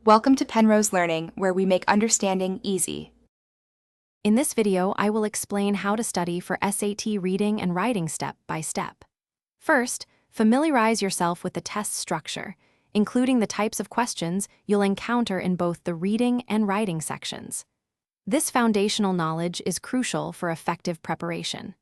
Welcome to Penrose Learning, where we make understanding easy. In this video, I will explain how to study for SAT reading and writing step by step. First, familiarize yourself with the test structure, including the types of questions you'll encounter in both the reading and writing sections. This foundational knowledge is crucial for effective preparation.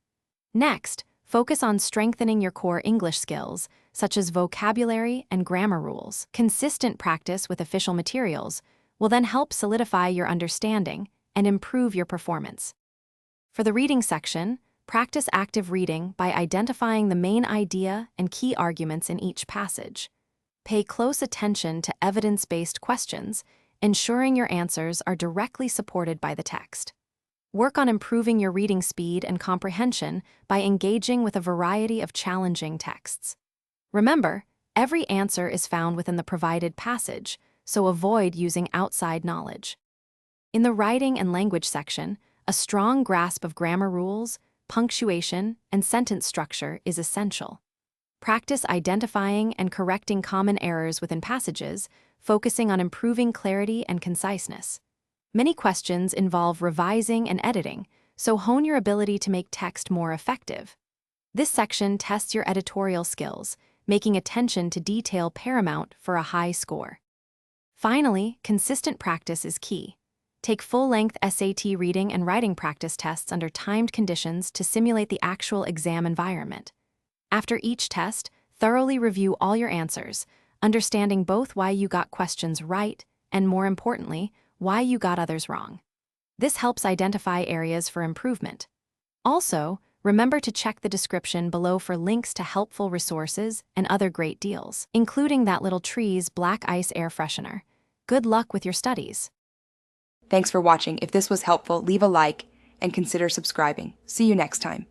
Next, focus on strengthening your core English skills, such as vocabulary and grammar rules. Consistent practice with official materials will then help solidify your understanding and improve your performance. For the reading section, practice active reading by identifying the main idea and key arguments in each passage. Pay close attention to evidence-based questions, ensuring your answers are directly supported by the text. Work on improving your reading speed and comprehension by engaging with a variety of challenging texts. Remember, every answer is found within the provided passage, so avoid using outside knowledge. In the writing and language section, a strong grasp of grammar rules, punctuation, and sentence structure is essential. Practice identifying and correcting common errors within passages, focusing on improving clarity and conciseness. Many questions involve revising and editing, so hone your ability to make text more effective. This section tests your editorial skills, making attention to detail paramount for a high score. Finally, consistent practice is key. Take full-length SAT reading and writing practice tests under timed conditions to simulate the actual exam environment. After each test, thoroughly review all your answers, understanding both why you got questions right and, more importantly, why you got others wrong. This helps identify areas for improvement. Also, remember to check the description below for links to helpful resources and other great deals, including that little Trees Black Ice Air Freshener. Good luck with your studies. Thanks for watching. If this was helpful, leave a like and consider subscribing. See you next time.